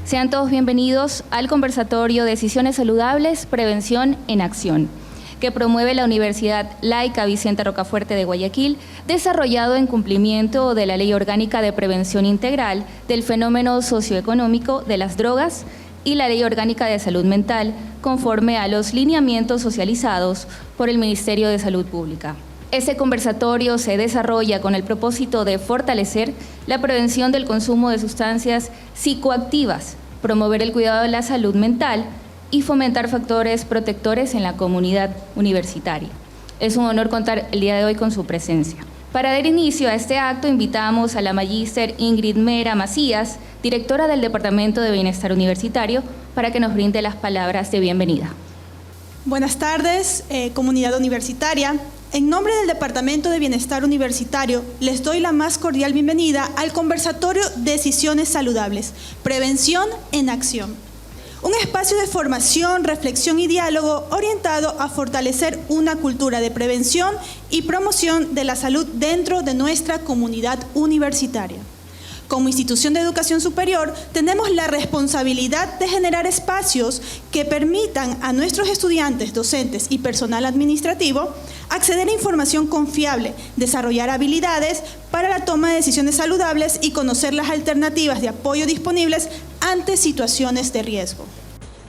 Sean todos bienvenidos al conversatorio Decisiones Saludables, Prevención en Acción, que promueve la Universidad Laica Vicente Rocafuerte de Guayaquil, desarrollado en cumplimiento de la Ley Orgánica de Prevención Integral del Fenómeno Socioeconómico de las Drogas y la Ley Orgánica de Salud Mental, conforme a los lineamientos socializados por el Ministerio de Salud Pública. Este conversatorio se desarrolla con el propósito de fortalecer la prevención del consumo de sustancias psicoactivas, promover el cuidado de la salud mental y fomentar factores protectores en la comunidad universitaria. Es un honor contar el día de hoy con su presencia. Para dar inicio a este acto, invitamos a la magíster Ingrid Mera Macías, directora del Departamento de Bienestar Universitario, para que nos brinde las palabras de bienvenida. Buenas tardes, comunidad universitaria. En nombre del Departamento de Bienestar Universitario, les doy la más cordial bienvenida al conversatorio Decisiones Saludables, Prevención en Acción. Un espacio de formación, reflexión y diálogo orientado a fortalecer una cultura de prevención y promoción de la salud dentro de nuestra comunidad universitaria. Como institución de educación superior, tenemos la responsabilidad de generar espacios que permitan a nuestros estudiantes, docentes y personal administrativo acceder a información confiable, desarrollar habilidades para la toma de decisiones saludables y conocer las alternativas de apoyo disponibles ante situaciones de riesgo.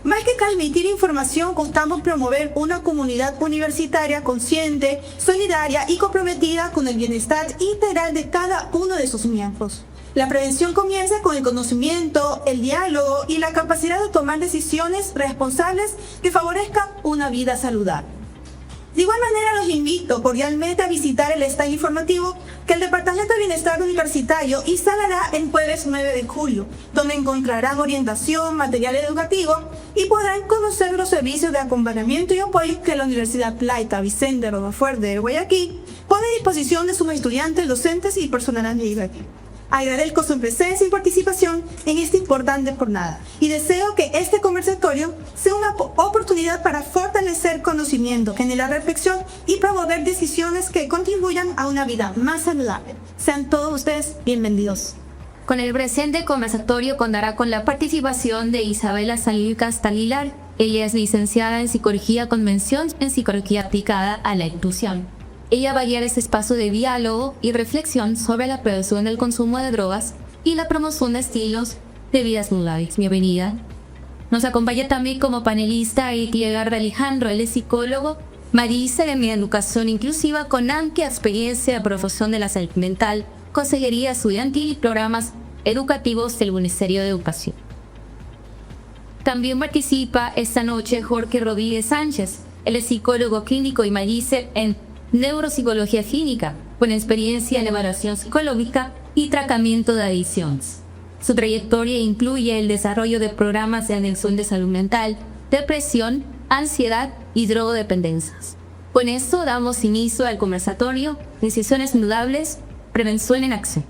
Más que transmitir información, buscamos promover una comunidad universitaria consciente, solidaria y comprometida con el bienestar integral de cada uno de sus miembros. La prevención comienza con el conocimiento, el diálogo y la capacidad de tomar decisiones responsables que favorezcan una vida saludable. De igual manera, los invito cordialmente a visitar el stand informativo que el Departamento de Bienestar Universitario instalará el jueves 9 de julio, donde encontrarán orientación, material educativo y podrán conocer los servicios de acompañamiento y apoyo que la Universidad Laica Vicente Rocafuerte de Guayaquil pone a disposición de sus estudiantes, docentes y personal administrativo. Agradezco su presencia y participación en esta importante jornada y deseo que este conversatorio sea una oportunidad para fortalecer conocimiento, generar reflexión y promover decisiones que contribuyan a una vida más saludable. Sean todos ustedes bienvenidos. Con el presente conversatorio contará con la participación de Isabela Salil Castaguilar. Ella es licenciada en Psicología con mención en Psicología aplicada a la inclusión. Ella va a guiar este espacio de diálogo y reflexión sobre la prevención del consumo de drogas y la promoción de estilos de vida saludables. Bienvenida. Nos acompaña también como panelista Edgardo Alejandro, él es psicólogo, magíster en educación inclusiva con amplia experiencia de profesión de la salud mental, consejería estudiantil y programas educativos del Ministerio de Educación. También participa esta noche Jorge Rodríguez Sánchez, él es psicólogo clínico y magíster en Neuropsicología Clínica, con experiencia en evaluación psicológica y tratamiento de adicciones. Su trayectoria incluye el desarrollo de programas de atención de salud mental, depresión, ansiedad y drogodependencias. Con esto damos inicio al conversatorio Decisiones Saludables, Prevención en Acción.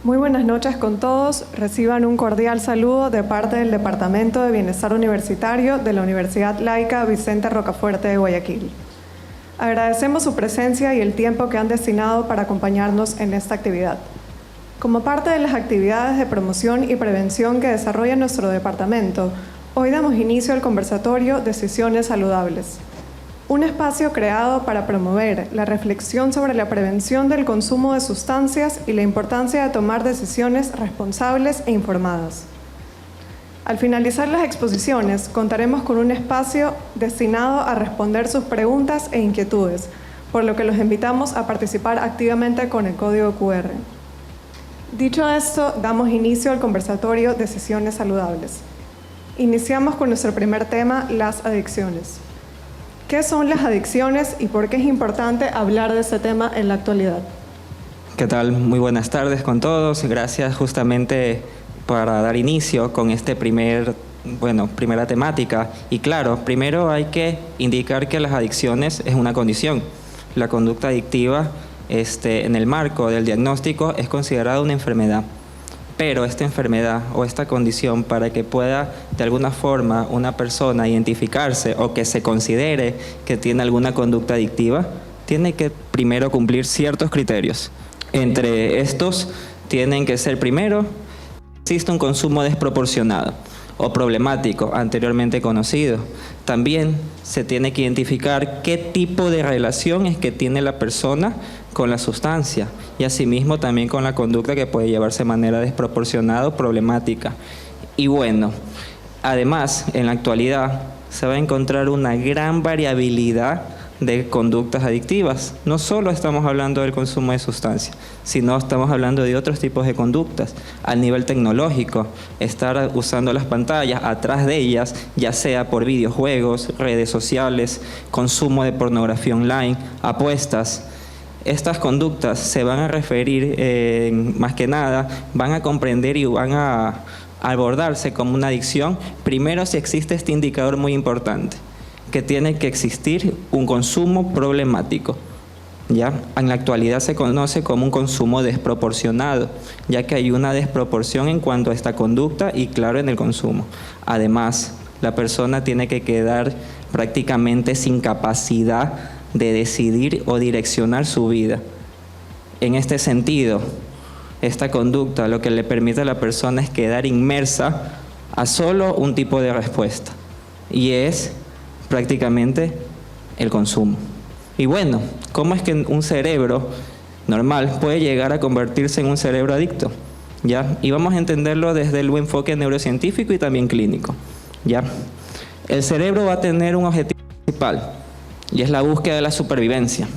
Muy buenas noches con todos. Reciban un cordial saludo de parte del Departamento de Bienestar Universitario de la Universidad Laica Vicente Rocafuerte de Guayaquil. Agradecemos su presencia y el tiempo que han destinado para acompañarnos en esta actividad. Como parte de las actividades de promoción y prevención que desarrolla nuestro departamento, hoy damos inicio al conversatorio Decisiones Saludables, un espacio creado para promover la reflexión sobre la prevención del consumo de sustancias y la importancia de tomar decisiones responsables e informadas. Al finalizar las exposiciones, contaremos con un espacio destinado a responder sus preguntas e inquietudes, por lo que los invitamos a participar activamente con el código QR. Dicho esto, damos inicio al conversatorio Decisiones Saludables. Iniciamos con nuestro primer tema, las adicciones. ¿Qué son las adicciones y por qué es importante hablar de este tema en la actualidad? ¿Qué tal? Muy buenas tardes con todos. Gracias justamente para dar inicio con este primera temática. Y claro, primero hay que indicar que las adicciones es una condición. La conducta adictiva en el marco del diagnóstico es considerada una enfermedad. Pero esta enfermedad o esta condición, para que pueda de alguna forma una persona identificarse o que se considere que tiene alguna conducta adictiva, tiene que primero cumplir ciertos criterios. Entre estos tienen que ser primero, existe un consumo desproporcionado. o problemático anteriormente conocido. También se tiene que identificar qué tipo de relación es que tiene la persona con la sustancia y asimismo también con la conducta que puede llevarse de manera desproporcionada o problemática. Y bueno, además, en la actualidad se va a encontrar una gran variabilidad de conductas adictivas. No solo estamos hablando del consumo de sustancias, sino estamos hablando de otros tipos de conductas. A nivel tecnológico, estar usando las pantallas, atrás de ellas, ya sea por videojuegos, redes sociales, consumo de pornografía online, apuestas. Estas conductas se van a referir, más que nada, van a comprender y van a abordarse como una adicción. Primero, si existe este indicador muy importante, que tiene que existir un consumo problemático. ¿Ya? En la actualidad se conoce como un consumo desproporcionado, ya que hay una desproporción en cuanto a esta conducta y claro en el consumo. Además, la persona tiene que quedar prácticamente sin capacidad de decidir o direccionar su vida. En este sentido, esta conducta lo que le permite a la persona es quedar inmersa a solo un tipo de respuesta, y es prácticamente el consumo. Y bueno, ¿cómo es que un cerebro normal puede llegar a convertirse en un cerebro adicto? ¿Ya? Y vamos a entenderlo desde el enfoque neurocientífico y también clínico. ¿Ya? El cerebro va a tener un objetivo principal, y es la búsqueda de la supervivencia.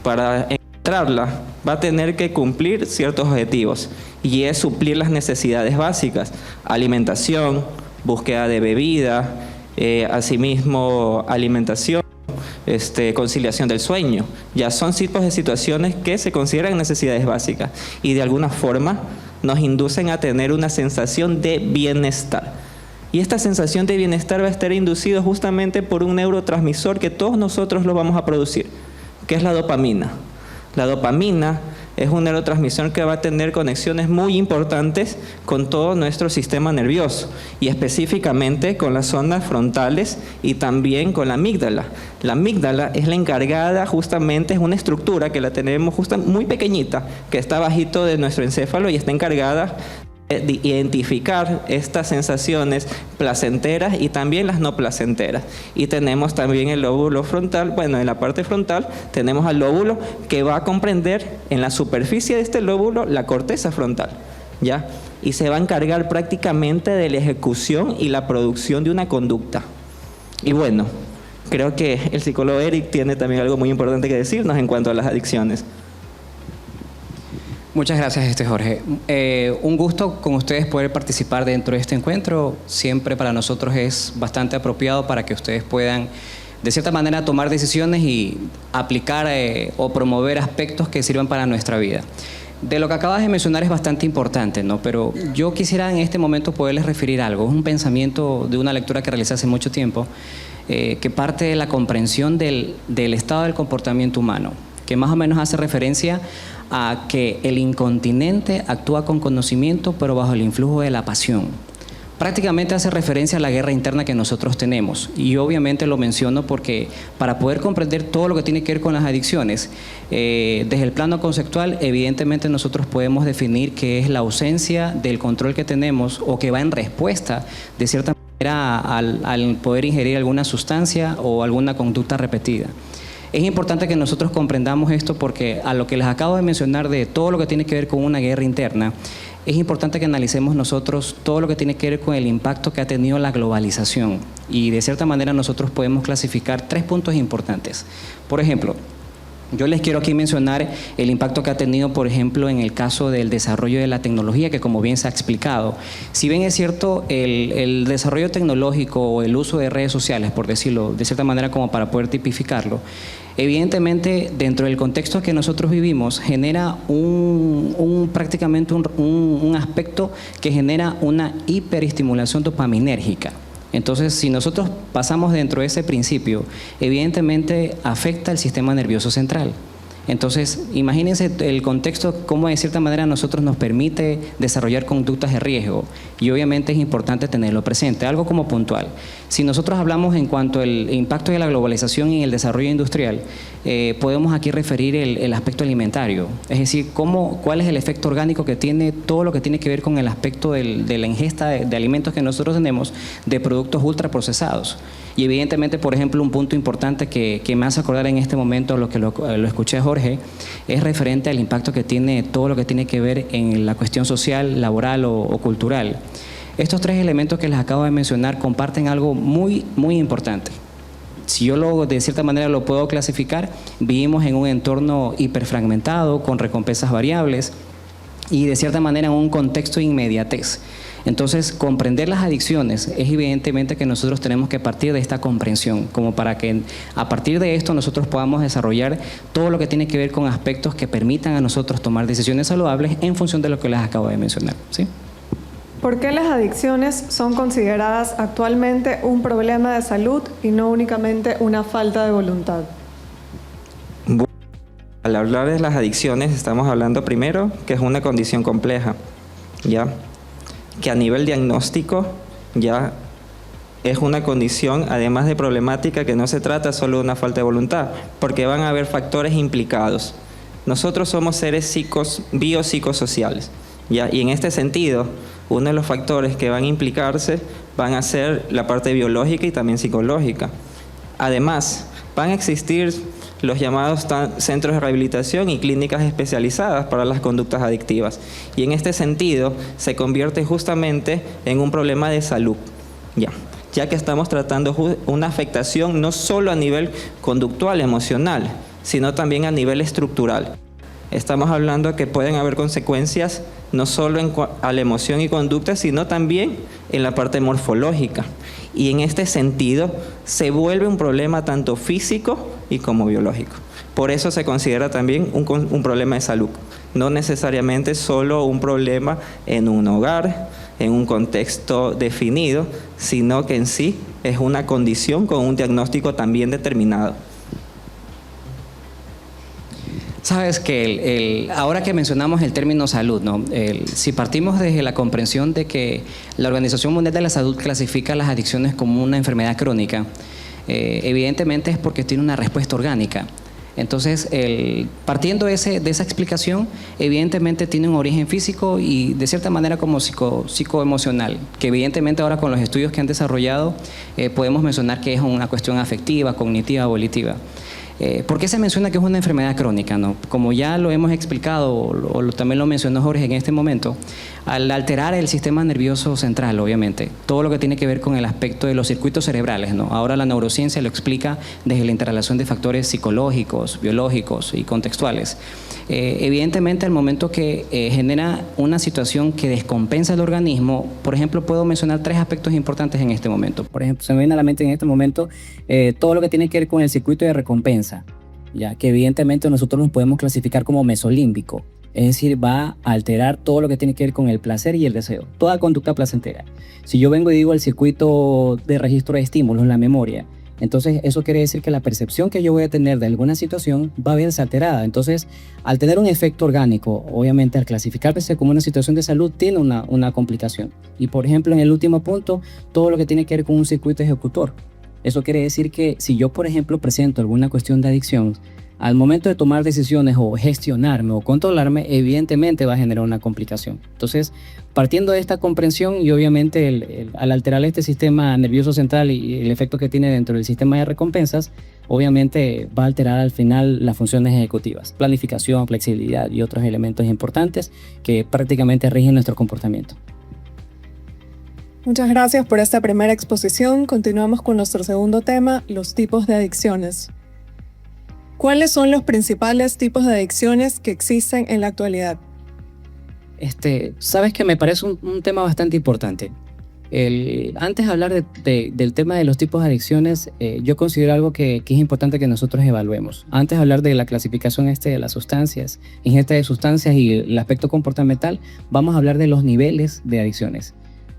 Para encontrarla, va a tener que cumplir ciertos objetivos, y es suplir las necesidades básicas: alimentación, búsqueda de bebida, asimismo alimentación, conciliación del sueño. Ya son tipos de situaciones que se consideran necesidades básicas y de alguna forma nos inducen a tener una sensación de bienestar. Y esta sensación de bienestar va a estar inducido justamente por un neurotransmisor que todos nosotros lo vamos a producir, que es la dopamina. La dopamina es un neurotransmisor que va a tener conexiones muy importantes con todo nuestro sistema nervioso y específicamente con las zonas frontales y también con la amígdala. La amígdala es la encargada justamente, es una estructura que la tenemos muy pequeñita, que está bajito de nuestro encéfalo y está encargada de identificar estas sensaciones placenteras y también las no placenteras. Y tenemos también el lóbulo frontal. Bueno, en la parte frontal tenemos al lóbulo que va a comprender en la superficie de este lóbulo la corteza frontal, ¿ya? Y se va a encargar prácticamente de la ejecución y la producción de una conducta. Y bueno, creo que el psicólogo Eric tiene también algo muy importante que decirnos en cuanto a las adicciones. Muchas gracias, Jorge. Un gusto con ustedes poder participar dentro de este encuentro. Siempre para nosotros es bastante apropiado para que ustedes puedan, de cierta manera, tomar decisiones y aplicar o promover aspectos que sirvan para nuestra vida. De lo que acabas de mencionar es bastante importante, ¿no? Pero yo quisiera en este momento poderles referir algo. Es un pensamiento de una lectura que realicé hace mucho tiempo, que parte de la comprensión del estado del comportamiento humano, que más o menos hace referencia a que el incontinente actúa con conocimiento pero bajo el influjo de la pasión. Prácticamente hace referencia a la guerra interna que nosotros tenemos, y obviamente lo menciono porque para poder comprender todo lo que tiene que ver con las adicciones, desde el plano conceptual, evidentemente nosotros podemos definir que es la ausencia del control que tenemos o que va en respuesta de cierta manera al poder ingerir alguna sustancia o alguna conducta repetida. Es importante que nosotros comprendamos esto porque a lo que les acabo de mencionar de todo lo que tiene que ver con una guerra interna, es importante que analicemos nosotros todo lo que tiene que ver con el impacto que ha tenido la globalización. Y de cierta manera nosotros podemos clasificar 3 puntos importantes. Por ejemplo, yo les quiero aquí mencionar el impacto que ha tenido, por ejemplo, en el caso del desarrollo de la tecnología, que como bien se ha explicado, si bien es cierto el desarrollo tecnológico o el uso de redes sociales, por decirlo de cierta manera como para poder tipificarlo, evidentemente dentro del contexto que nosotros vivimos genera prácticamente un aspecto que genera una hiperestimulación dopaminérgica. Entonces, si nosotros pasamos dentro de ese principio, evidentemente afecta el sistema nervioso central. Entonces, imagínense el contexto, cómo de cierta manera a nosotros nos permite desarrollar conductas de riesgo, y obviamente es importante tenerlo presente. Algo como puntual. Si nosotros hablamos en cuanto al impacto de la globalización y el desarrollo industrial, podemos aquí referir el aspecto alimentario, es decir, cuál es el efecto orgánico que tiene todo lo que tiene que ver con el aspecto de la ingesta de alimentos que nosotros tenemos, de productos ultraprocesados. Y evidentemente, por ejemplo, un punto importante que me hace acordar en este momento lo que lo escuché a Jorge, es referente al impacto que tiene todo lo que tiene que ver en la cuestión social, laboral o cultural. Estos tres elementos que les acabo de mencionar comparten algo muy, muy importante. Si yo de cierta manera lo puedo clasificar, vivimos en un entorno hiperfragmentado, con recompensas variables y de cierta manera en un contexto de inmediatez. Entonces, comprender las adicciones es evidentemente que nosotros tenemos que partir de esta comprensión, como para que a partir de esto nosotros podamos desarrollar todo lo que tiene que ver con aspectos que permitan a nosotros tomar decisiones saludables en función de lo que les acabo de mencionar, ¿sí? ¿Por qué las adicciones son consideradas actualmente un problema de salud y no únicamente una falta de voluntad? Al hablar de las adicciones, estamos hablando primero que es una condición compleja, ¿ya? Que a nivel diagnóstico ya es una condición, además de problemática, que no se trata solo de una falta de voluntad, porque van a haber factores implicados. Nosotros somos seres biopsicosociales, ¿ya? Y en este sentido, uno de los factores que van a implicarse van a ser la parte biológica y también psicológica. Además, van a existir los llamados centros de rehabilitación y clínicas especializadas para las conductas adictivas. Y en este sentido se convierte justamente en un problema de salud, ya que estamos tratando una afectación no solo a nivel conductual, emocional, sino también a nivel estructural. Estamos hablando de que pueden haber consecuencias no solo a la emoción y conducta, sino también en la parte morfológica. Y en este sentido se vuelve un problema tanto físico y como biológico. Por eso se considera también un problema de salud, no necesariamente solo un problema en un hogar, en un contexto definido, sino que en sí es una condición con un diagnóstico también determinado. Sabes que ahora que mencionamos el término salud, ¿no? Si partimos desde la comprensión de que la Organización Mundial de la Salud clasifica las adicciones como una enfermedad crónica, evidentemente es porque tiene una respuesta orgánica. Entonces, partiendo de esa explicación, evidentemente tiene un origen físico y de cierta manera como psicoemocional, que evidentemente ahora con los estudios que han desarrollado podemos mencionar que es una cuestión afectiva, cognitiva, volitiva. ¿Por qué se menciona que es una enfermedad crónica, no? Como ya lo hemos explicado, o también lo mencionó Jorge en este momento, al alterar el sistema nervioso central, obviamente, todo lo que tiene que ver con el aspecto de los circuitos cerebrales, ¿no? Ahora la neurociencia lo explica desde la interrelación de factores psicológicos, biológicos y contextuales. Evidentemente, al momento que genera una situación que descompensa el organismo, por ejemplo, puedo mencionar tres aspectos importantes en este momento. Por ejemplo, se me viene a la mente en este momento todo lo que tiene que ver con el circuito de recompensa, ya que evidentemente nosotros nos podemos clasificar como mesolímbico, es decir, va a alterar todo lo que tiene que ver con el placer y el deseo, toda conducta placentera. Si yo vengo y digo el circuito de registro de estímulos, la memoria, entonces eso quiere decir que la percepción que yo voy a tener de alguna situación va a verse alterada. Entonces, al tener un efecto orgánico, obviamente al clasificarse como una situación de salud tiene una complicación. Y por ejemplo, en el último punto, todo lo que tiene que ver con un circuito ejecutor. Eso quiere decir que si yo, por ejemplo, presento alguna cuestión de adicción, al momento de tomar decisiones o gestionarme o controlarme, evidentemente va a generar una complicación. Entonces, partiendo de esta comprensión y obviamente al alterar este sistema nervioso central y el efecto que tiene dentro del sistema de recompensas, obviamente va a alterar al final las funciones ejecutivas, planificación, flexibilidad y otros elementos importantes que prácticamente rigen nuestro comportamiento. Muchas gracias por esta primera exposición. Continuamos con nuestro segundo tema, los tipos de adicciones. ¿Cuáles son los principales tipos de adicciones que existen en la actualidad? Sabes que me parece un tema bastante importante. Antes de hablar del tema de los tipos de adicciones, yo considero algo que es importante que nosotros evaluemos. Antes de hablar de la clasificación de las sustancias, ingesta de sustancias y el aspecto comportamental, vamos a hablar de los niveles de adicciones.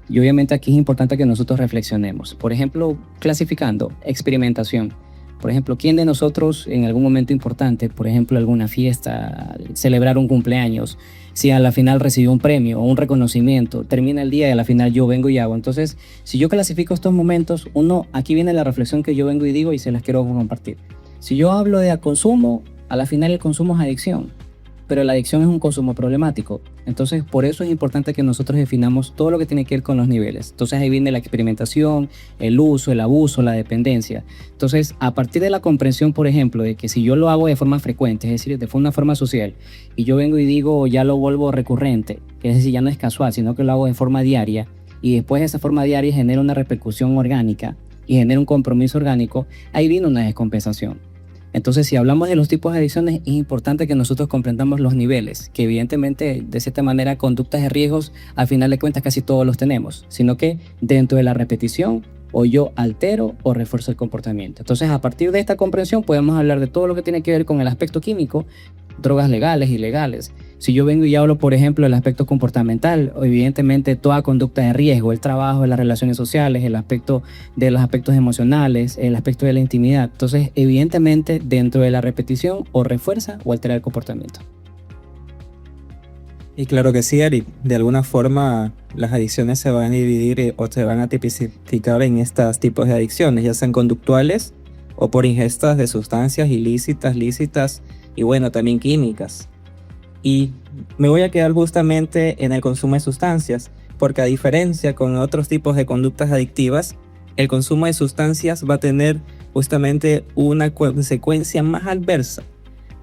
Y obviamente aquí es importante que nosotros reflexionemos. Por ejemplo, clasificando, experimentación. Por ejemplo, ¿quién de nosotros en algún momento importante, por ejemplo, alguna fiesta, celebrar un cumpleaños, si a la final recibió un premio o un reconocimiento, termina el día y a la final yo vengo y hago? Entonces, si yo clasifico estos momentos, aquí viene la reflexión que yo vengo y digo y se las quiero compartir. Si yo hablo de consumo, a la final el consumo es adicción, pero la adicción es un consumo problemático. Entonces, por eso es importante que nosotros definamos todo lo que tiene que ver con los niveles. Entonces, ahí viene la experimentación, el uso, el abuso, la dependencia. Entonces, a partir de la comprensión, por ejemplo, de que si yo lo hago de forma frecuente, es decir, de una forma social, y yo vengo y digo, ya lo vuelvo recurrente, que es decir, ya no es casual, sino que lo hago de forma diaria, y después esa forma diaria genera una repercusión orgánica y genera un compromiso orgánico, ahí viene una descompensación. Entonces, si hablamos de los tipos de adicciones, es importante que nosotros comprendamos los niveles, que evidentemente, de cierta manera, conductas de riesgos, al final de cuentas, casi todos los tenemos, sino que dentro de la repetición, o yo altero o refuerzo el comportamiento. Entonces, a partir de esta comprensión, podemos hablar de todo lo que tiene que ver con el aspecto químico, drogas legales, ilegales. Si yo vengo y hablo, por ejemplo, del aspecto comportamental, evidentemente toda conducta de riesgo, el trabajo, las relaciones sociales, el aspecto de los aspectos emocionales, el aspecto de la intimidad. Entonces, evidentemente, dentro de la repetición, o refuerza o altera el comportamiento. Y claro que sí, Eric. De alguna forma, las adicciones se van a dividir o se van a tipificar en estos tipos de adicciones, ya sean conductuales o por ingestas de sustancias ilícitas, lícitas y bueno, también químicas. Y me voy a quedar justamente en el consumo de sustancias, porque a diferencia con otros tipos de conductas adictivas, el consumo de sustancias va a tener justamente una consecuencia más adversa.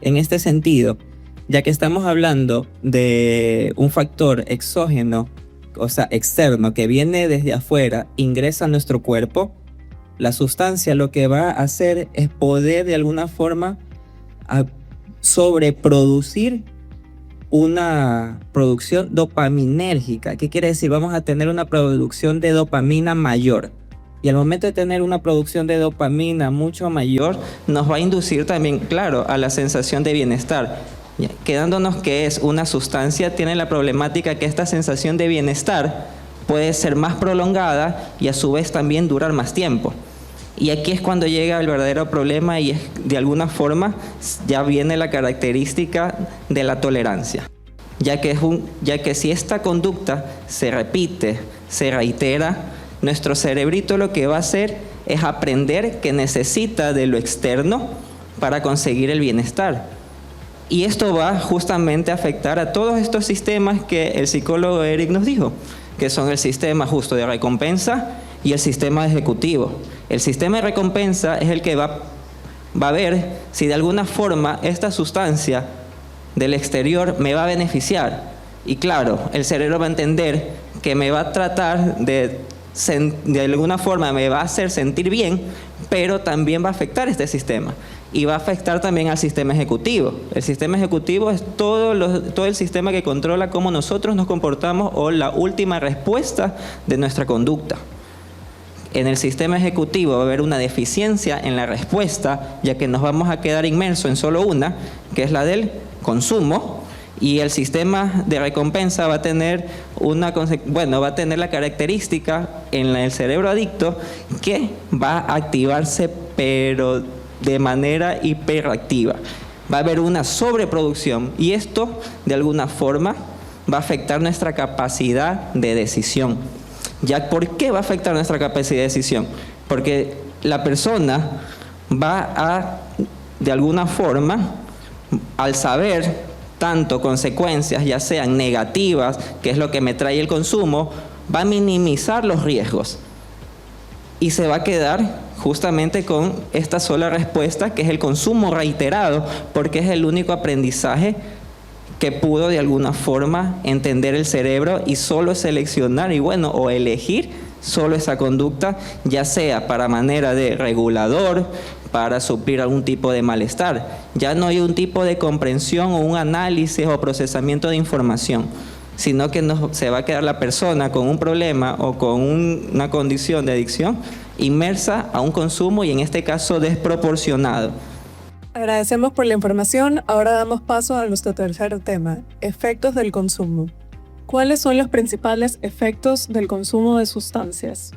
En este sentido, ya que estamos hablando de un factor exógeno, o sea, externo, que viene desde afuera, ingresa a nuestro cuerpo, la sustancia lo que va a hacer es poder de alguna forma sobreproducir una producción dopaminérgica. ¿Qué quiere decir? Vamos a tener una producción de dopamina mayor. Y al momento de tener una producción de dopamina mucho mayor, nos va a inducir también, claro, a la sensación de bienestar. Quedándonos que es una sustancia, tiene la problemática que esta sensación de bienestar puede ser más prolongada y a su vez también durar más tiempo. Y aquí es cuando llega el verdadero problema y es, de alguna forma ya viene la característica de la tolerancia. Ya que si esta conducta se repite, se reitera, nuestro cerebrito lo que va a hacer es aprender que necesita de lo externo para conseguir el bienestar. Y esto va justamente a afectar a todos estos sistemas que el psicólogo Eric nos dijo, que son el sistema justo de recompensa y el sistema ejecutivo. El sistema de recompensa es el que va a ver si de alguna forma esta sustancia del exterior me va a beneficiar. Y claro, el cerebro va a entender que me va a tratar de alguna forma me va a hacer sentir bien, pero también va a afectar este sistema. Y va a afectar también al sistema ejecutivo. El sistema ejecutivo es todo el sistema que controla cómo nosotros nos comportamos o la última respuesta de nuestra conducta. En el sistema ejecutivo va a haber una deficiencia en la respuesta, ya que nos vamos a quedar inmersos en solo una, que es la del consumo, y el sistema de recompensa va a tener la característica en el cerebro adicto que va a activarse, pero de manera hiperactiva. Va a haber una sobreproducción y esto de alguna forma va a afectar nuestra capacidad de decisión. ¿Por qué va a afectar nuestra capacidad de decisión? Porque la persona va a, de alguna forma, al saber tanto consecuencias, ya sean negativas, que es lo que me trae el consumo, va a minimizar los riesgos y se va a quedar justamente con esta sola respuesta, que es el consumo reiterado, porque es el único aprendizaje que pudo de alguna forma entender el cerebro y solo seleccionar o elegir solo esa conducta, ya sea para manera de regulador, para suplir algún tipo de malestar. Ya no hay un tipo de comprensión o un análisis o procesamiento de información, sino que se va a quedar la persona con un problema o con una condición de adicción inmersa a un consumo y en este caso desproporcionado. Agradecemos por la información. Ahora damos paso a nuestro tercer tema, efectos del consumo. ¿Cuáles son los principales efectos del consumo de sustancias?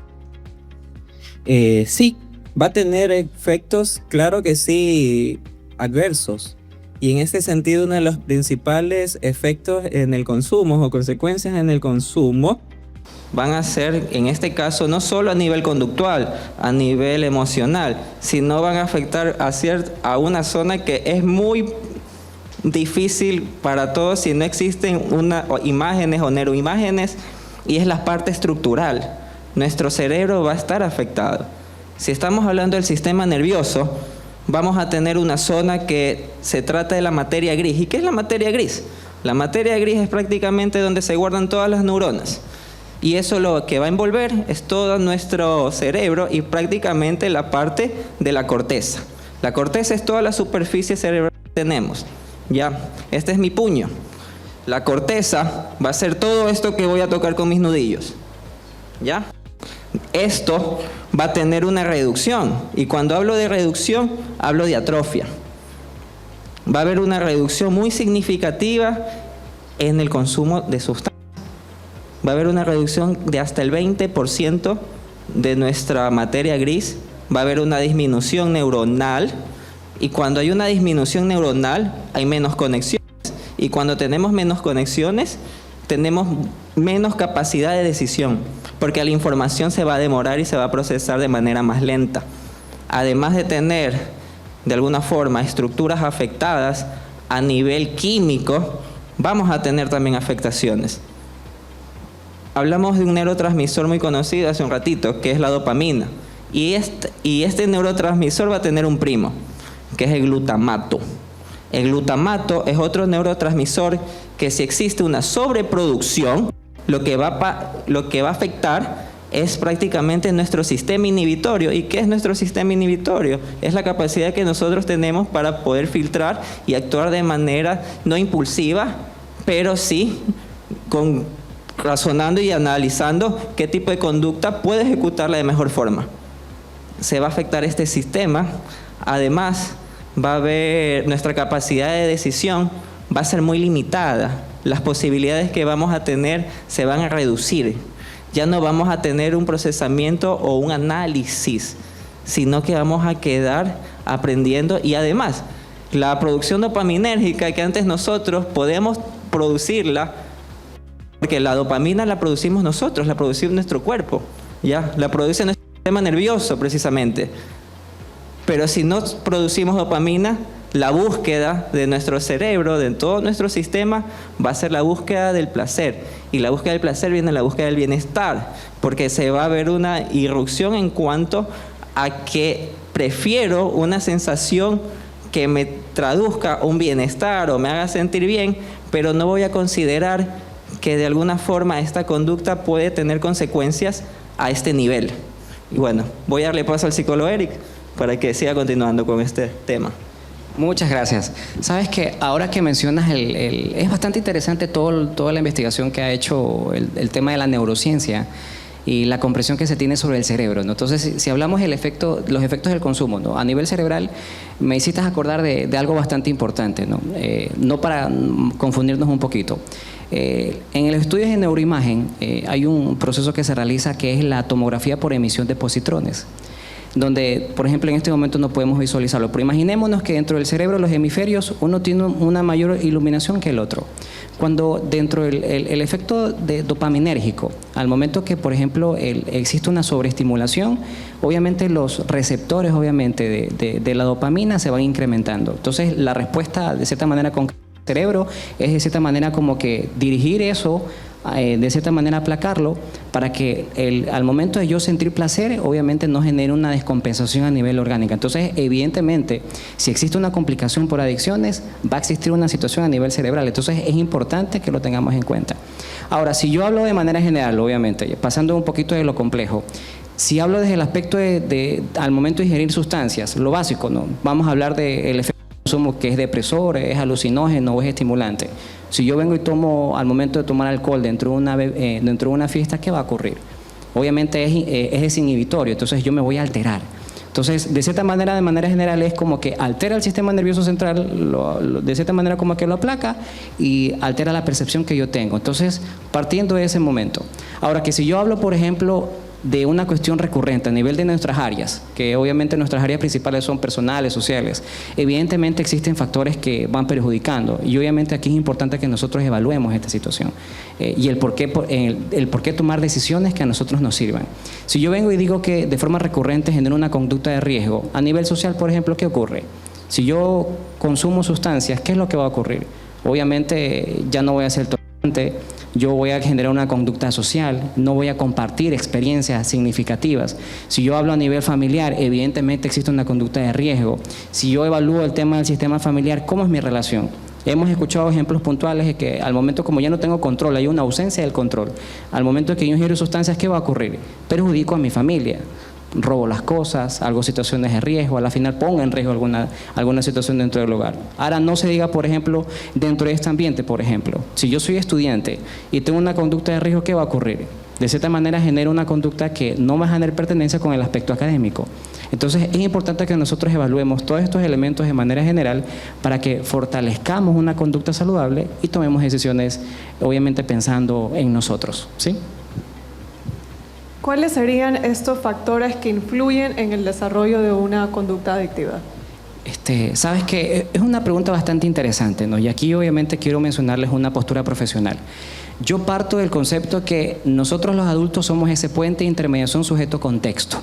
Sí, va a tener efectos, claro que sí, adversos. Y en este sentido, uno de los principales efectos en el consumo o consecuencias en el consumo van a ser, en este caso, no solo a nivel conductual, a nivel emocional, sino van a afectar a una zona que es muy difícil para todos si no existen imágenes o neuroimágenes, y es la parte estructural. Nuestro cerebro va a estar afectado. Si estamos hablando del sistema nervioso, vamos a tener una zona que se trata de la materia gris. ¿Y qué es la materia gris? La materia gris es prácticamente donde se guardan todas las neuronas. Y eso lo que va a envolver es todo nuestro cerebro y prácticamente la parte de la corteza. La corteza es toda la superficie cerebral que tenemos. Ya, este es mi puño. La corteza va a ser todo esto que voy a tocar con mis nudillos. ¿Ya? Esto va a tener una reducción. Y cuando hablo de reducción, hablo de atrofia. Va a haber una reducción muy significativa en el consumo de sustancias. Va a haber una reducción de hasta el 20% de nuestra materia gris. Va a haber una disminución neuronal. Y cuando hay una disminución neuronal, hay menos conexiones. Y cuando tenemos menos conexiones, tenemos menos capacidad de decisión, porque la información se va a demorar y se va a procesar de manera más lenta. Además de tener, de alguna forma, estructuras afectadas a nivel químico, vamos a tener también afectaciones. Hablamos de un neurotransmisor muy conocido hace un ratito, que es la dopamina. Y este neurotransmisor va a tener un primo, que es el glutamato. El glutamato es otro neurotransmisor que, si existe una sobreproducción, lo que va a afectar es prácticamente nuestro sistema inhibitorio. ¿Y qué es nuestro sistema inhibitorio? Es la capacidad que nosotros tenemos para poder filtrar y actuar de manera no impulsiva, pero sí razonando y analizando qué tipo de conducta puede ejecutarla de mejor forma. Se va a afectar este sistema. Además, va a haber, nuestra capacidad de decisión va a ser muy limitada. Las posibilidades que vamos a tener se van a reducir. Ya no vamos a tener un procesamiento o un análisis, sino que vamos a quedar aprendiendo. Y además, la producción dopaminérgica que antes nosotros podemos producirla, porque la dopamina la producimos nosotros, la produce nuestro cuerpo, ¿ya? La produce nuestro sistema nervioso precisamente. Pero si no producimos dopamina, la búsqueda de nuestro cerebro, de todo nuestro sistema, va a ser la búsqueda del placer. Y la búsqueda del placer viene de la búsqueda del bienestar, porque se va a ver una irrupción en cuanto a que prefiero una sensación que me traduzca un bienestar o me haga sentir bien, pero no voy a considerar que de alguna forma esta conducta puede tener consecuencias a este nivel. Y bueno, voy a darle paso al psicólogo Eric para que siga continuando con este tema. Muchas gracias. Sabes que ahora que mencionas es bastante interesante toda la investigación que ha hecho el tema de la neurociencia y la comprensión que se tiene sobre el cerebro, ¿no? Entonces, si hablamos los efectos del consumo, ¿no? A nivel cerebral, me hiciste acordar de algo bastante importante, ¿no? No para confundirnos un poquito. En los estudios de neuroimagen hay un proceso que se realiza que es la tomografía por emisión de positrones, donde, por ejemplo, en este momento no podemos visualizarlo, pero imaginémonos que dentro del cerebro, los hemisferios, uno tiene una mayor iluminación que el otro. Cuando dentro del efecto dopaminérgico, al momento que, por ejemplo, existe una sobreestimulación, obviamente los receptores, obviamente, de la dopamina se van incrementando. Entonces, la respuesta, de cierta manera, con el cerebro es, de cierta manera, como que dirigir eso, de cierta manera aplacarlo, para que al momento de yo sentir placer, obviamente no genere una descompensación a nivel orgánico. Entonces, evidentemente, si existe una complicación por adicciones, va a existir una situación a nivel cerebral. Entonces, es importante que lo tengamos en cuenta. Ahora, si yo hablo de manera general, obviamente, pasando un poquito de lo complejo, si hablo desde el aspecto al momento de ingerir sustancias, lo básico, ¿no? Vamos a hablar del efecto de consumo, que es depresor, es alucinógeno o es estimulante. Si yo vengo y tomo, al momento de tomar alcohol dentro de una fiesta, ¿qué va a ocurrir? Obviamente es desinhibitorio, entonces yo me voy a alterar. Entonces, de cierta manera, de manera general, es como que altera el sistema nervioso central, de cierta manera como que lo aplaca y altera la percepción que yo tengo. Entonces, partiendo de ese momento. Ahora, que si yo hablo, por ejemplo, de una cuestión recurrente a nivel de nuestras áreas, que obviamente nuestras áreas principales son personales, sociales, evidentemente existen factores que van perjudicando y obviamente aquí es importante que nosotros evaluemos esta situación y el por qué tomar decisiones que a nosotros nos sirvan. Si yo vengo y digo que de forma recurrente genero una conducta de riesgo, a nivel social, por ejemplo, ¿qué ocurre? Si yo consumo sustancias, ¿qué es lo que va a ocurrir? Obviamente ya no voy a ser tolerante, yo voy a generar una conducta social, no voy a compartir experiencias significativas. Si yo hablo a nivel familiar, evidentemente existe una conducta de riesgo. Si yo evalúo el tema del sistema familiar, ¿cómo es mi relación? Hemos escuchado ejemplos puntuales de que al momento, como ya no tengo control, hay una ausencia del control. Al momento de que yo ingiero sustancias, ¿qué va a ocurrir? Perjudico a mi familia. Robo las cosas, hago situaciones de riesgo, a la final pongo en riesgo alguna situación dentro del hogar. Ahora no se diga, por ejemplo, dentro de este ambiente, por ejemplo, si yo soy estudiante y tengo una conducta de riesgo, ¿qué va a ocurrir? De cierta manera genero una conducta que no va a generar pertenencia con el aspecto académico. Entonces es importante que nosotros evaluemos todos estos elementos de manera general para que fortalezcamos una conducta saludable y tomemos decisiones obviamente pensando en nosotros, ¿sí? ¿Cuáles serían estos factores que influyen en el desarrollo de una conducta adictiva? Sabes que es una pregunta bastante interesante, ¿no? Y aquí obviamente quiero mencionarles una postura profesional. Yo parto del concepto que nosotros los adultos somos ese puente de intermediación sujeto-contexto.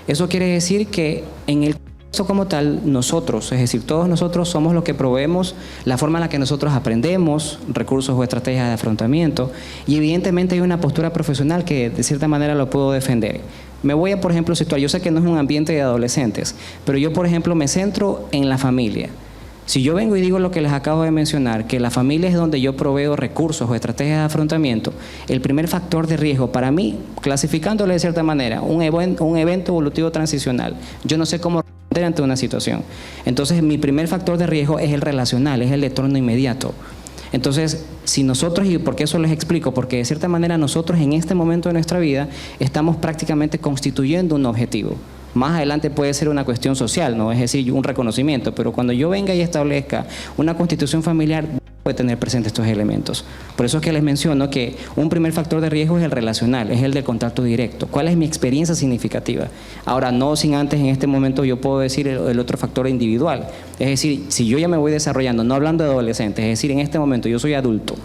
Eso quiere decir que en el contexto como tal, nosotros, es decir, todos nosotros somos los que proveemos la forma en la que nosotros aprendemos, recursos o estrategias de afrontamiento, y evidentemente hay una postura profesional que de cierta manera lo puedo defender. Me voy a, por ejemplo, situar, yo sé que no es un ambiente de adolescentes, pero yo, por ejemplo, me centro en la familia. Si yo vengo y digo lo que les acabo de mencionar, que la familia es donde yo proveo recursos o estrategias de afrontamiento, el primer factor de riesgo para mí, clasificándole de cierta manera, un evento evolutivo transicional, yo no sé cómo responder ante una situación. Entonces, mi primer factor de riesgo es el relacional, es el entorno inmediato. Entonces, si nosotros, y por qué eso les explico, porque de cierta manera nosotros en este momento de nuestra vida estamos prácticamente constituyendo un objetivo. Más adelante puede ser una cuestión social, ¿no? Es decir, un reconocimiento, pero cuando yo venga y establezca una constitución familiar, puede tener presentes estos elementos. Por eso es que les menciono que un primer factor de riesgo es el relacional, es el del contacto directo. ¿Cuál es mi experiencia significativa? Ahora, no sin antes en este momento yo puedo decir el otro factor individual. Es decir, si yo ya me voy desarrollando, no hablando de adolescentes, es decir, en este momento yo soy adulto,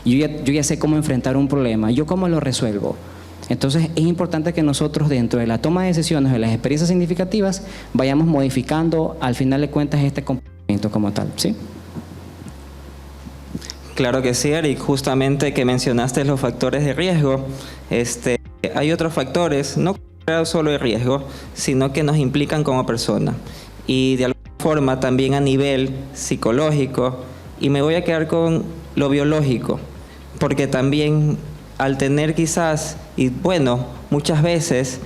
yo ya sé cómo enfrentar un problema, ¿yo cómo lo resuelvo? Entonces es importante que nosotros dentro de la toma de decisiones, de las experiencias significativas, vayamos modificando al final de cuentas este comportamiento como tal, ¿sí? Claro que sí, Eric. Justamente que mencionaste los factores de riesgo, hay otros factores, no solo de riesgo, sino que nos implican como persona. Y de alguna forma también a nivel psicológico, y me voy a quedar con lo biológico, porque también al tener quizás, y bueno, muchas veces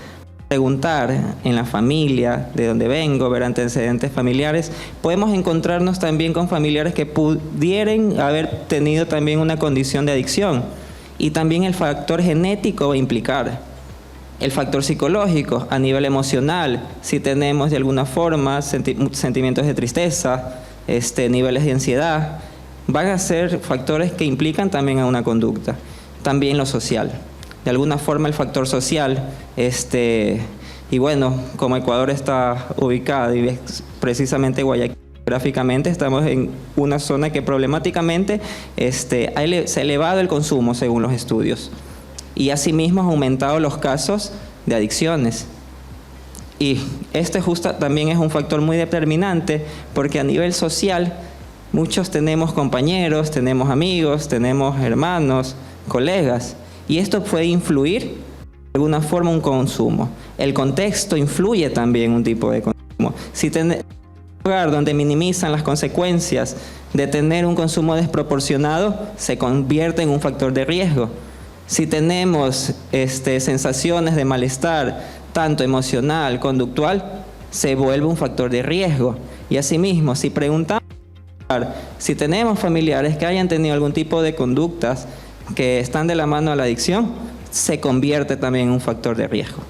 preguntar en la familia de donde vengo, ver antecedentes familiares, podemos encontrarnos también con familiares que pudieran haber tenido también una condición de adicción. Y también el factor genético va a implicar. El factor psicológico, a nivel emocional, si tenemos de alguna forma sentimientos de tristeza, niveles de ansiedad, van a ser factores que implican también a una conducta. También lo social. De alguna forma el factor social, y bueno, como Ecuador está ubicado y es precisamente Guayaquil, gráficamente estamos en una zona que problemáticamente se ha elevado el consumo según los estudios. Y asimismo ha aumentado los casos de adicciones. Y justo también es un factor muy determinante porque a nivel social muchos tenemos compañeros, tenemos amigos, tenemos hermanos, colegas, y esto puede influir de alguna forma un consumo. El contexto influye también un tipo de consumo. Si tenemos un lugar donde minimizan las consecuencias de tener un consumo desproporcionado, se convierte en un factor de riesgo. Si tenemos sensaciones de malestar, tanto emocional, conductual, se vuelve un factor de riesgo. Y asimismo, si preguntamos si tenemos familiares que hayan tenido algún tipo de conductas que están de la mano a la adicción, se convierte también en un factor de riesgo.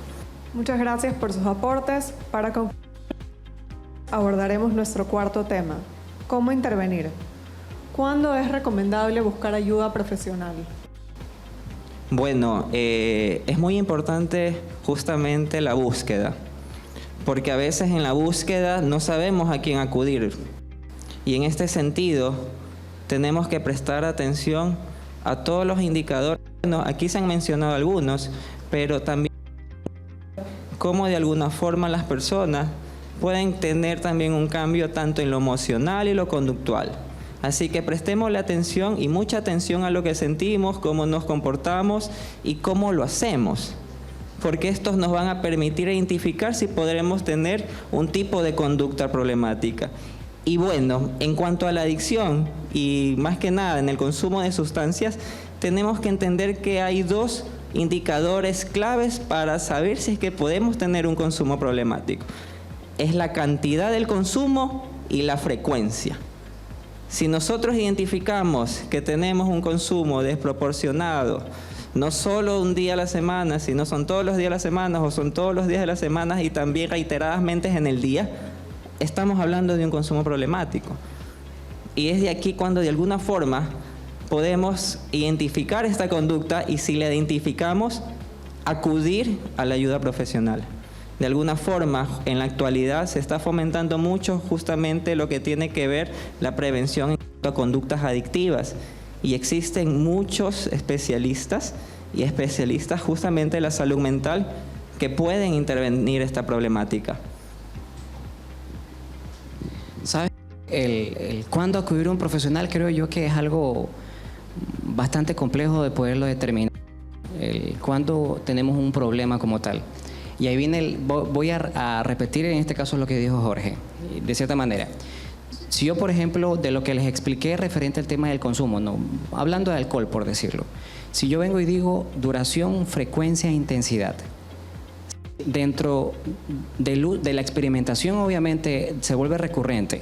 Muchas gracias por sus aportes. Para concluir, abordaremos nuestro cuarto tema: ¿cómo intervenir? ¿Cuándo es recomendable buscar ayuda profesional? Bueno, es muy importante justamente la búsqueda, porque a veces en la búsqueda no sabemos a quién acudir. Y en este sentido, tenemos que prestar atención a todos los indicadores. Bueno, aquí se han mencionado algunos, pero también cómo de alguna forma las personas pueden tener también un cambio tanto en lo emocional y lo conductual. Así que prestémosle atención y mucha atención a lo que sentimos, cómo nos comportamos y cómo lo hacemos, porque estos nos van a permitir identificar si podremos tener un tipo de conducta problemática. Y bueno, en cuanto a la adicción y más que nada en el consumo de sustancias, tenemos que entender que hay dos indicadores claves para saber si es que podemos tener un consumo problemático. Es la cantidad del consumo y la frecuencia. Si nosotros identificamos que tenemos un consumo desproporcionado, no solo un día a la semana, sino son todos los días de la semana o son todos los días de la semana y también reiteradamente en el día, estamos hablando de un consumo problemático. Y es de aquí cuando de alguna forma podemos identificar esta conducta y si la identificamos, acudir a la ayuda profesional. De alguna forma, en la actualidad se está fomentando mucho justamente lo que tiene que ver la prevención de conductas adictivas. Y existen muchos especialistas y especialistas justamente de la salud mental que pueden intervenir esta problemática. ¿Sabes? El cuándo acudir a un profesional creo yo que es algo bastante complejo de poderlo determinar. El cuándo tenemos un problema como tal. Y ahí viene, voy a repetir en este caso lo que dijo Jorge, de cierta manera. Si yo, por ejemplo, de lo que les expliqué referente al tema del consumo, no, hablando de alcohol, por decirlo, si yo vengo y digo duración, frecuencia e intensidad, dentro de la experimentación obviamente se vuelve recurrente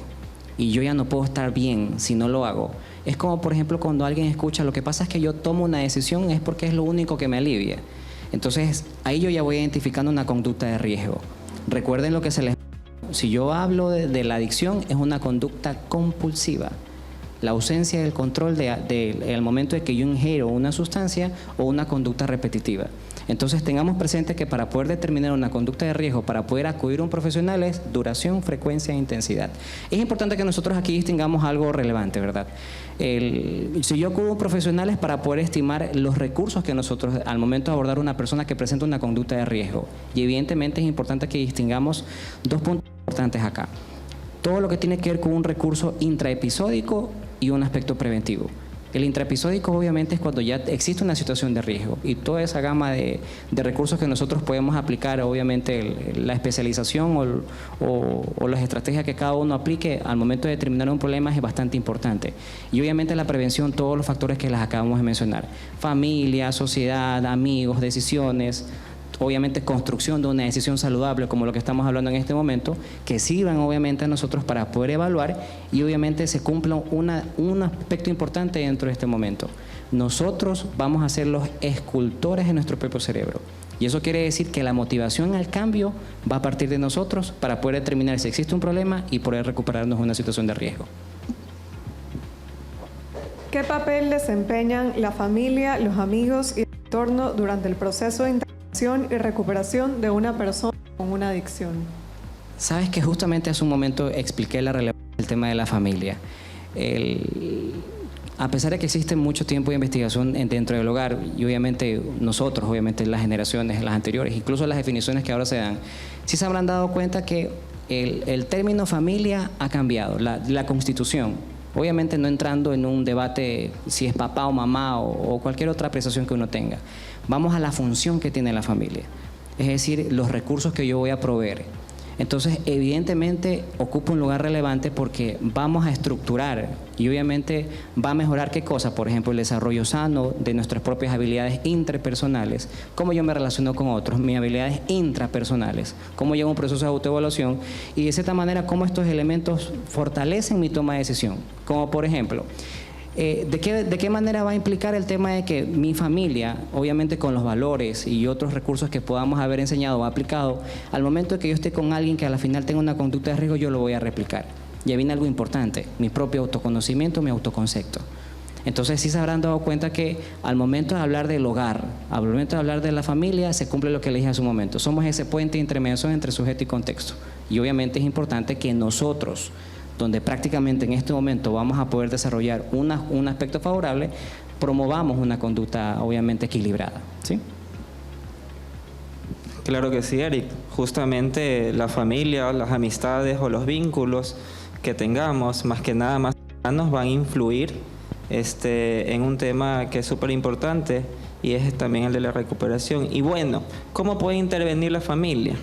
y yo ya no puedo estar bien si no lo hago. Es como, por ejemplo, cuando alguien escucha, lo que pasa es que yo tomo una decisión es porque es lo único que me alivia. Entonces, ahí yo ya voy identificando una conducta de riesgo. Recuerden lo que se les... Si yo hablo de la adicción, es una conducta compulsiva. La ausencia del control al momento de que yo ingiero una sustancia o una conducta repetitiva. Entonces, tengamos presente que para poder determinar una conducta de riesgo, para poder acudir a un profesional, es duración, frecuencia e intensidad. Es importante que nosotros aquí distingamos algo relevante, ¿verdad? Si yo acudo a un profesional es para poder estimar los recursos que nosotros, al momento de abordar a una persona que presenta una conducta de riesgo. Y evidentemente es importante que distingamos dos puntos importantes acá. Todo lo que tiene que ver con un recurso intraepisódico y un aspecto preventivo. El intraepisódico obviamente es cuando ya existe una situación de riesgo y toda esa gama de recursos que nosotros podemos aplicar, obviamente la especialización o las estrategias que cada uno aplique al momento de determinar un problema es bastante importante. Y obviamente la prevención, todos los factores que las acabamos de mencionar, familia, sociedad, amigos, decisiones, obviamente construcción de una decisión saludable como lo que estamos hablando en este momento, que sirvan obviamente a nosotros para poder evaluar y obviamente se cumpla un aspecto importante dentro de este momento. Nosotros vamos a ser los escultores de nuestro propio cerebro y eso quiere decir que la motivación al cambio va a partir de nosotros para poder determinar si existe un problema y poder recuperarnos de una situación de riesgo. ¿Qué papel desempeñan la familia, los amigos y el entorno durante el proceso de y recuperación de una persona con una adicción? Sabes que justamente hace un momento expliqué la relevancia del tema de la familia. A pesar de que existe mucho tiempo de investigación dentro del hogar y obviamente nosotros, obviamente las generaciones, las anteriores, incluso las definiciones que ahora se dan, sí se habrán dado cuenta que el término familia ha cambiado, la constitución. Obviamente no entrando en un debate si es papá o mamá o cualquier otra apreciación que uno tenga. Vamos a la función que tiene la familia, es decir, los recursos que yo voy a proveer. Entonces, evidentemente, ocupa un lugar relevante porque vamos a estructurar y obviamente va a mejorar qué cosa, por ejemplo, el desarrollo sano de nuestras propias habilidades interpersonales, cómo yo me relaciono con otros, mis habilidades intrapersonales, cómo llevo un proceso de autoevaluación y de cierta manera cómo estos elementos fortalecen mi toma de decisión. Como por ejemplo, ¿de qué manera va a implicar el tema de que mi familia, obviamente con los valores y otros recursos que podamos haber enseñado o aplicado, al momento de que yo esté con alguien que a la final tenga una conducta de riesgo, yo lo voy a replicar? Ya viene algo importante, mi propio autoconocimiento, mi autoconcepto. Entonces sí se habrán dado cuenta que al momento de hablar del hogar, al momento de hablar de la familia, se cumple lo que le dije hace un momento. Somos ese puente de intermediación entre sujeto y contexto. Y obviamente es importante que nosotros, donde prácticamente en este momento vamos a poder desarrollar un aspecto favorable, promovamos una conducta obviamente equilibrada, ¿sí? Claro que sí, Eric. Justamente la familia, las amistades o los vínculos que tengamos, más que nada más nos van a influir en un tema que es súper importante, y es también el de la recuperación. Y bueno, ¿cómo puede intervenir la familia?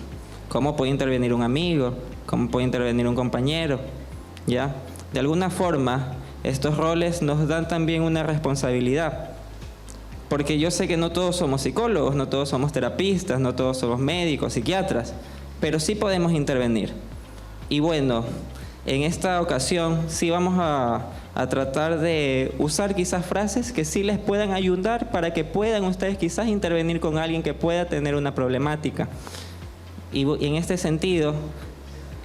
¿Cómo puede intervenir un amigo? ¿Cómo puede intervenir un compañero? ¿Ya? De alguna forma, estos roles nos dan también una responsabilidad. Porque yo sé que no todos somos psicólogos, no todos somos terapistas, no todos somos médicos, psiquiatras, pero sí podemos intervenir. Y bueno, en esta ocasión sí vamos a tratar de usar quizás frases que sí les puedan ayudar para que puedan ustedes quizás intervenir con alguien que pueda tener una problemática. Y en este sentido,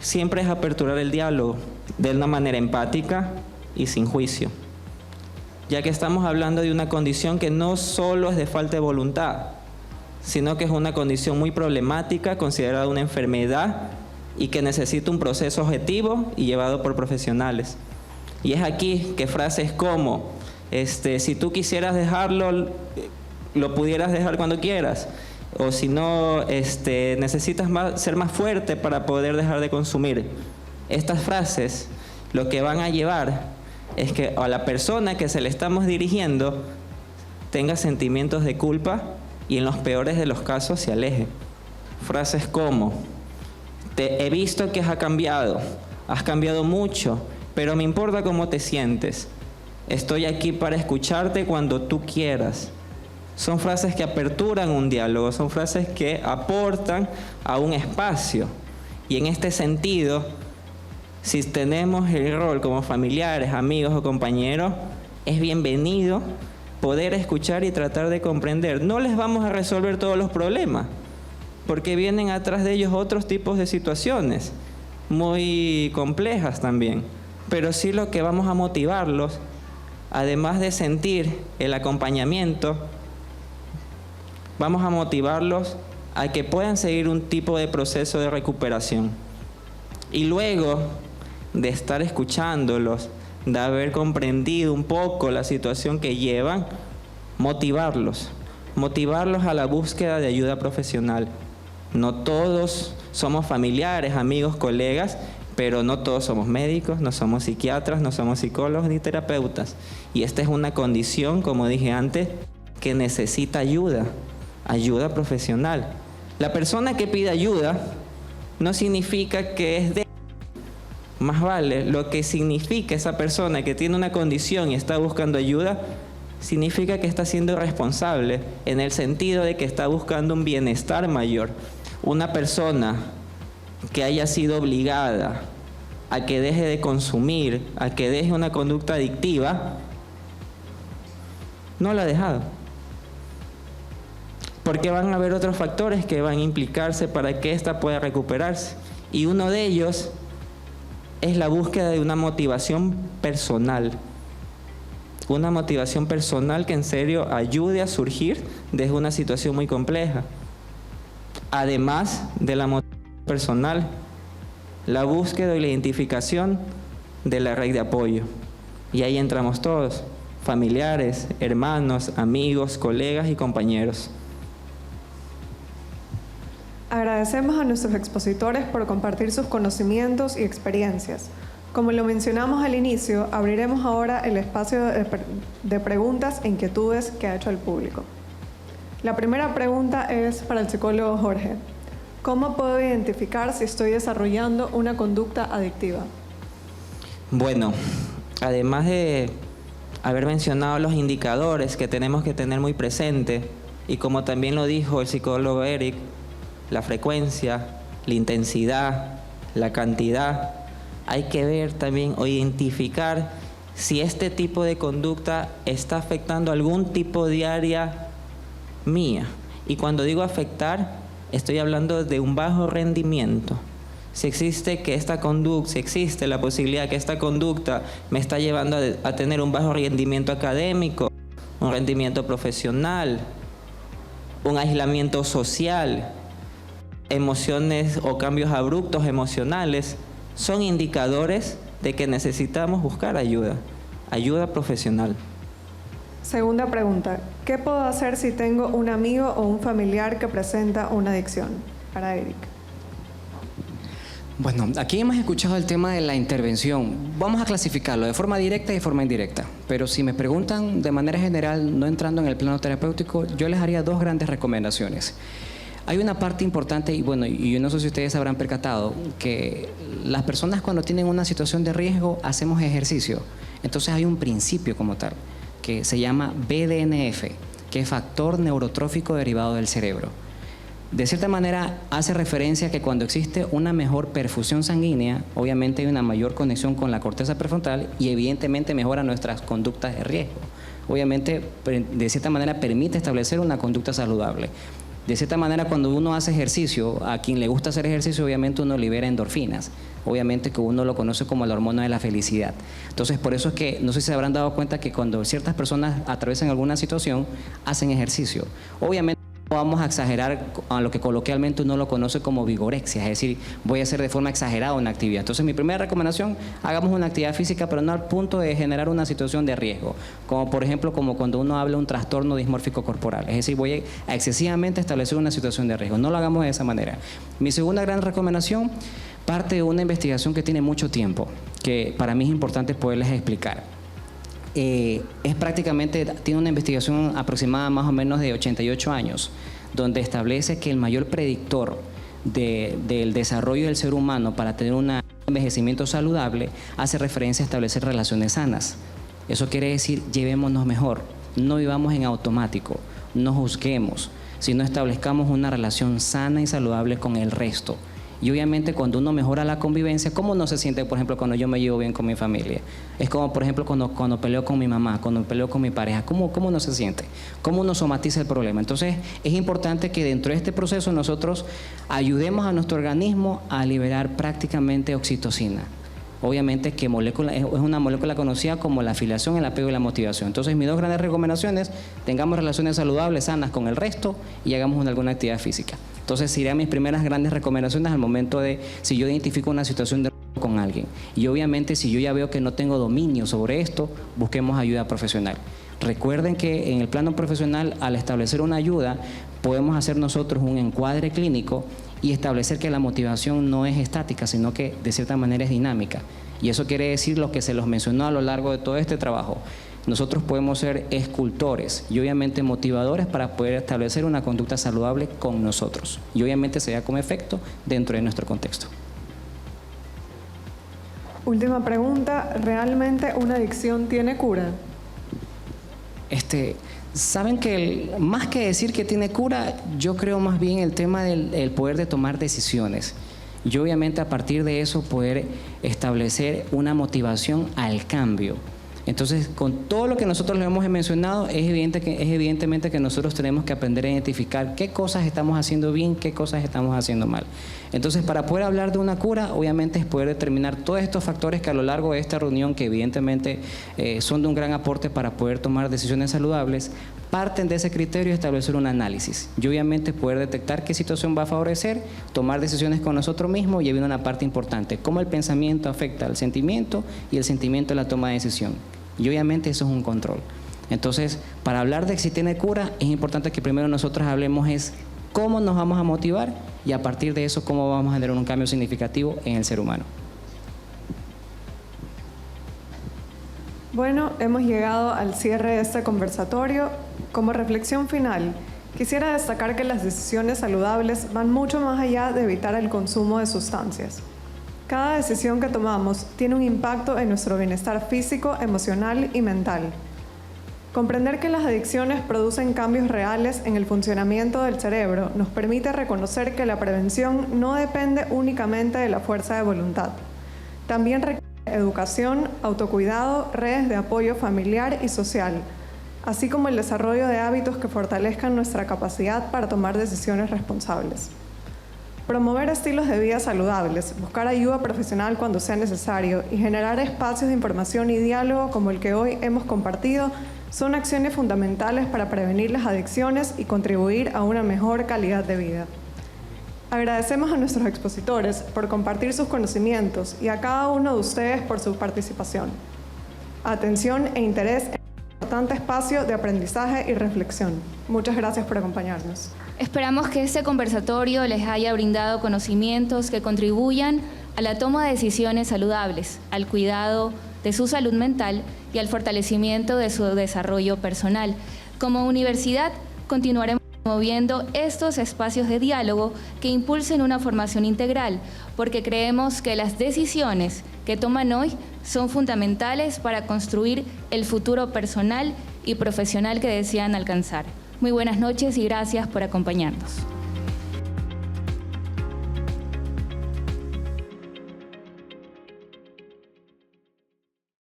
siempre es aperturar el diálogo de una manera empática y sin juicio, ya que estamos hablando de una condición que no solo es de falta de voluntad, sino que es una condición muy problemática, considerada una enfermedad y que necesita un proceso objetivo y llevado por profesionales. Y es aquí que frases como, si tú quisieras dejarlo, lo pudieras dejar cuando quieras, o si no, necesitas ser más fuerte para poder dejar de consumir. Estas frases lo que van a llevar es que a la persona que se le estamos dirigiendo tenga sentimientos de culpa y en los peores de los casos se aleje. Frases como, te he visto que has cambiado mucho, pero me importa cómo te sientes. Estoy aquí para escucharte cuando tú quieras. Son frases que aperturan un diálogo, son frases que aportan a un espacio. Y en este sentido, si tenemos el rol como familiares, amigos o compañeros, es bienvenido poder escuchar y tratar de comprender. No les vamos a resolver todos los problemas, porque vienen atrás de ellos otros tipos de situaciones muy complejas también. Pero sí lo que vamos a motivarlos, además de sentir el acompañamiento, vamos a motivarlos a que puedan seguir un tipo de proceso de recuperación. Y luego de estar escuchándolos, de haber comprendido un poco la situación que llevan, motivarlos a la búsqueda de ayuda profesional. No todos somos familiares, amigos, colegas, pero no todos somos médicos, no somos psiquiatras, no somos psicólogos ni terapeutas. Y esta es una condición, como dije antes, que necesita ayuda profesional. La persona que pide ayuda no significa que es débil. Más vale, lo que significa esa persona que tiene una condición y está buscando ayuda, significa que está siendo responsable en el sentido de que está buscando un bienestar mayor. Una persona que haya sido obligada a que deje de consumir, a que deje una conducta adictiva, no la ha dejado. Porque van a haber otros factores que van a implicarse para que ésta pueda recuperarse. Y uno de ellos es la búsqueda de una motivación personal. Una motivación personal que en serio ayude a surgir desde una situación muy compleja. Además de la motivación personal, la búsqueda y la identificación de la red de apoyo. Y ahí entramos todos, familiares, hermanos, amigos, colegas y compañeros. Agradecemos a nuestros expositores por compartir sus conocimientos y experiencias. Como lo mencionamos al inicio, abriremos ahora el espacio de preguntas e inquietudes que ha hecho el público. La primera pregunta es para el psicólogo Jorge. ¿Cómo puedo identificar si estoy desarrollando una conducta adictiva? Bueno, además de haber mencionado los indicadores que tenemos que tener muy presente, y como también lo dijo el psicólogo Eric, la frecuencia, la intensidad, la cantidad, hay que ver también o identificar si este tipo de conducta está afectando algún tipo de área mía. Y cuando digo afectar, estoy hablando de un bajo rendimiento. Si existe la posibilidad que esta conducta me está llevando a tener un bajo rendimiento académico, un rendimiento profesional, un aislamiento social, emociones o cambios abruptos emocionales, son indicadores de que necesitamos buscar ayuda profesional. Segunda pregunta, ¿qué puedo hacer si tengo un amigo o un familiar que presenta una adicción? Para Eric. Bueno, aquí hemos escuchado el tema de la intervención. Vamos a clasificarlo de forma directa y de forma indirecta. Pero si me preguntan de manera general, no entrando en el plano terapéutico, yo les haría 2 grandes recomendaciones. Hay una parte importante, y bueno, y yo no sé si ustedes habrán percatado, que las personas cuando tienen una situación de riesgo hacemos ejercicio. Entonces hay un principio como tal, que se llama BDNF, que es factor neurotrófico derivado del cerebro. De cierta manera hace referencia a que cuando existe una mejor perfusión sanguínea, obviamente hay una mayor conexión con la corteza prefrontal y evidentemente mejora nuestras conductas de riesgo. Obviamente, de cierta manera permite establecer una conducta saludable. De cierta manera, cuando uno hace ejercicio, a quien le gusta hacer ejercicio, obviamente uno libera endorfinas. Obviamente que uno lo conoce como la hormona de la felicidad. Entonces, por eso es que, no sé si se habrán dado cuenta que cuando ciertas personas atraviesan alguna situación, hacen ejercicio. Obviamente, no vamos a exagerar a lo que coloquialmente uno lo conoce como vigorexia, es decir, voy a hacer de forma exagerada una actividad. Entonces, mi primera recomendación, hagamos una actividad física, pero no al punto de generar una situación de riesgo, como por ejemplo, como cuando uno habla de un trastorno dismórfico corporal, es decir, voy a excesivamente establecer una situación de riesgo. No lo hagamos de esa manera. Mi segunda gran recomendación parte de una investigación que tiene mucho tiempo, que para mí es importante poderles explicar. Tiene una investigación aproximada más o menos de 88 años, donde establece que el mayor predictor del desarrollo del ser humano para tener un envejecimiento saludable hace referencia a establecer relaciones sanas. Eso quiere decir, llevémonos mejor, no vivamos en automático, no juzguemos, sino establezcamos una relación sana y saludable con el resto. Y obviamente cuando uno mejora la convivencia, ¿cómo uno se siente, por ejemplo, cuando yo me llevo bien con mi familia? Es como, por ejemplo, cuando peleo con mi mamá, cuando peleo con mi pareja. ¿Cómo uno se siente? ¿Cómo uno somatiza el problema? Entonces, es importante que dentro de este proceso nosotros ayudemos a nuestro organismo a liberar prácticamente oxitocina. Obviamente que es una molécula conocida como la afiliación, el apego y la motivación. Entonces, mis 2 grandes recomendaciones, tengamos relaciones saludables, sanas con el resto y hagamos alguna actividad física. Entonces, serían mis primeras grandes recomendaciones al momento de, si yo identifico una situación de riesgo con alguien. Y obviamente, si yo ya veo que no tengo dominio sobre esto, busquemos ayuda profesional. Recuerden que en el plano profesional, al establecer una ayuda, podemos hacer nosotros un encuadre clínico y establecer que la motivación no es estática, sino que de cierta manera es dinámica. Y eso quiere decir lo que se los mencionó a lo largo de todo este trabajo. Nosotros podemos ser escultores y obviamente motivadores para poder establecer una conducta saludable con nosotros. Y obviamente se da como efecto dentro de nuestro contexto. Última pregunta, ¿realmente una adicción tiene cura? Saben que más que decir que tiene cura, yo creo más bien el tema del poder de tomar decisiones. Y obviamente a partir de eso poder establecer una motivación al cambio. Entonces, con todo lo que nosotros le hemos mencionado, es evidentemente que nosotros tenemos que aprender a identificar qué cosas estamos haciendo bien, qué cosas estamos haciendo mal. Entonces, para poder hablar de una cura, obviamente es poder determinar todos estos factores que a lo largo de esta reunión, que evidentemente son de un gran aporte para poder tomar decisiones saludables, parten de ese criterio y establecer un análisis. Y obviamente poder detectar qué situación va a favorecer, tomar decisiones con nosotros mismos, y viene una parte importante, cómo el pensamiento afecta al sentimiento y el sentimiento a la toma de decisión. Y obviamente eso es un control. Entonces, para hablar de si tiene cura, es importante que primero nosotros hablemos es cómo nos vamos a motivar y a partir de eso cómo vamos a generar un cambio significativo en el ser humano. Bueno, hemos llegado al cierre de este conversatorio. Como reflexión final, quisiera destacar que las decisiones saludables van mucho más allá de evitar el consumo de sustancias. Cada decisión que tomamos tiene un impacto en nuestro bienestar físico, emocional y mental. Comprender que las adicciones producen cambios reales en el funcionamiento del cerebro nos permite reconocer que la prevención no depende únicamente de la fuerza de voluntad. También requiere educación, autocuidado, redes de apoyo familiar y social, así como el desarrollo de hábitos que fortalezcan nuestra capacidad para tomar decisiones responsables. Promover estilos de vida saludables, buscar ayuda profesional cuando sea necesario y generar espacios de información y diálogo como el que hoy hemos compartido son acciones fundamentales para prevenir las adicciones y contribuir a una mejor calidad de vida. Agradecemos a nuestros expositores por compartir sus conocimientos y a cada uno de ustedes por su participación, atención e interés en este importante espacio de aprendizaje y reflexión. Muchas gracias por acompañarnos. Esperamos que este conversatorio les haya brindado conocimientos que contribuyan a la toma de decisiones saludables, al cuidado de su salud mental y al fortalecimiento de su desarrollo personal. Como universidad, continuaremos promoviendo estos espacios de diálogo que impulsen una formación integral, porque creemos que las decisiones que toman hoy son fundamentales para construir el futuro personal y profesional que desean alcanzar. Muy buenas noches y gracias por acompañarnos.